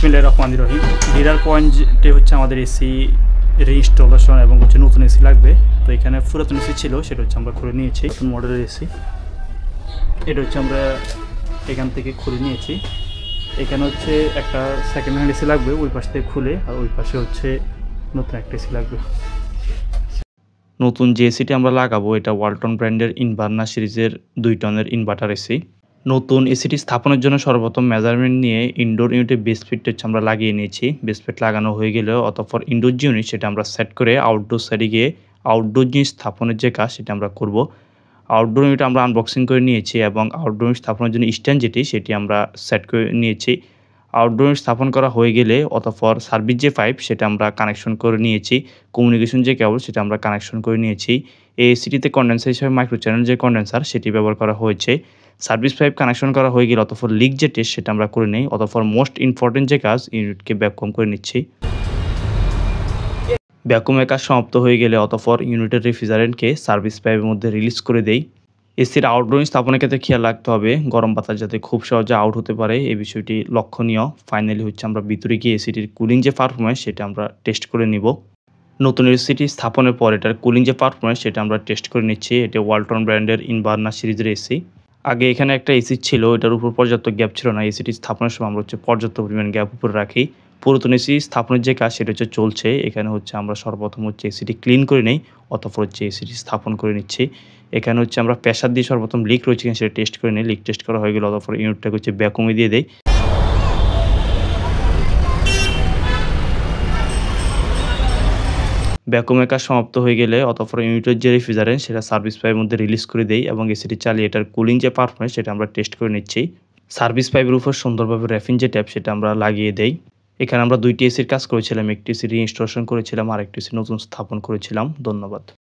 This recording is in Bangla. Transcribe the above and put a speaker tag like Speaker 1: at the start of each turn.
Speaker 1: বিসমিল্লাহির রহমানির রহিম। ডিলার পয়েন্টে হচ্ছে আমাদের এসি রিইনস্টলেশন এবং হচ্ছে নতুন এসি লাগবে। তো এখানে পুরাতন এসি ছিল, সেটা হচ্ছে আমরা খুলে নিয়েছি। নতুন মডেলের এসি এটা হচ্ছে আমরা এখান থেকে খুলে নিয়েছি। এখানে হচ্ছে একটা সেকেন্ড হ্যান্ড এসি লাগবে, ওই পাশ থেকে খুলে, আর ওই পাশে হচ্ছে নতুন একটা এসি লাগবে। নতুন যে এসিটি আমরা লাগাবো এটা ওয়ালটন ব্র্যান্ডের ইনভার্না সিরিজের 2 টনের ইনভার্টার এসি। নতুন এসিটি স্থাপনের জন্য সর্বপ্রথম মেজারমেন্ট নিয়ে ইনডোর ইউনিটের বেস ফিটটা হচ্ছে আমরা লাগিয়ে নিয়েছি। বেস ফিট লাগানো হয়ে গেলে অতঃপর ইনডোর যে ইউনিট সেটা আমরা সেট করে আউটডোর সাইডে গিয়ে আউটডোর জিনিস স্থাপনের যে কাজ সেটা আমরা করব। আউটডোর ইউনিট আমরা আনবক্সিং করে নিয়েছি এবং আউটডোর ইউনিট স্থাপনের জন্য স্ট্যান্ড সেটি আমরা সেট করে নিয়েছি। আউটডোর ইউনিট স্থাপন করা হয়ে গেলে অতঃপর সার্ভিস যে পাইপ সেটা আমরা কানেকশন করে নিয়েছি। কমিউনিকেশন যে কেবল সেটা আমরা কানেকশন করে নিয়েছি। এই এসিটিতে কন্ডেন্সার হিসেবে মাইক্রো চ্যানেল যে কন্ডেন্সার সেটি ব্যবহার করা হয়েছে। সার্ভিস পাইপ কানেকশন করা হয়ে গেলে অতঃপর লিক যে টেস্ট সেটা আমরা করে নিই। অতঃপর মোস্ট ইম্পর্টেন্ট যে কাজ, ইউনিটকে ভ্যাকুয়াম করে নিচ্ছি। ভ্যাকুমের কাজ সমাপ্ত হয়ে গেলে অতঃপর ইউনিটের রেফ্রিজারেন্টকে সার্ভিস পাইপের মধ্যে রিলিজ করে দেই। এসির আউটডোর স্থাপনের ক্ষেত্রে খেয়াল রাখতে হবে গরম বাতাস যাতে খুব সহজে আউট হতে পারে, এই বিষয়টি লক্ষণীয়। ফাইনালি হচ্ছে আমরা ভিতরে গিয়ে এসিটির কুলিং যে পারফরমেন্স সেটা আমরা টেস্ট করে নিব। নতুন এসিটি স্থাপনের পর এটার কুলিং যে পারফরমেন্স সেটা আমরা টেস্ট করে নিচ্ছি। এটা ওয়ালটন ব্র্যান্ডের ইনভার্না সিরিজের এসি। আগে এখানে একটা এসি ছিল, এটার উপর পর্যাপ্ত গ্যাপ ছিল না। এসিটি স্থাপনের সময় আমরা হচ্ছে পর্যাপ্ত পরিমাণ গ্যাপ উপরে রাখি। পুরাতন এসি স্থাপনের যে কাজ সেটা হচ্ছে চলছে। এখানে হচ্ছে আমরা সর্বপ্রথম হচ্ছে এসিটি ক্লিন করে নেই, অতঃপর হচ্ছে এসিটি স্থাপন করে নিচ্ছি। এখানে হচ্ছে আমরা প্রেসার দিয়ে সর্বপ্রথম লিক রয়েছে কিনা সেটা টেস্ট করে নিই। লিক টেস্ট করা হয়ে গেলে অতঃপর ইউনিটটাকে হচ্ছে ভ্যাকুমে দিয়ে দেই। ভ্যাকুমের কাজ সমাপ্ত হয়ে গেলে অতঃপর ইউনিটের যে রেফ্রিজারেন্ট সেটা সার্ভিস পাইপের মধ্যে রিলিজ করে দেই এবং এসিটি চালিয়ে এটার কুলিং যে পারফরমেন্স সেটা আমরা টেস্ট করে নিচ্ছি। সার্ভিস পাইপের উপর সুন্দরভাবে র্যাফিন যে ট্যাপ সেটা আমরা লাগিয়ে দেই। এখানে আমরা 2টি এসির কাজ করেছিলাম, একটি এসি রিইনস্টলেশন করেছিলাম আর একটি এসি নতুন স্থাপন করেছিলাম। ধন্যবাদ।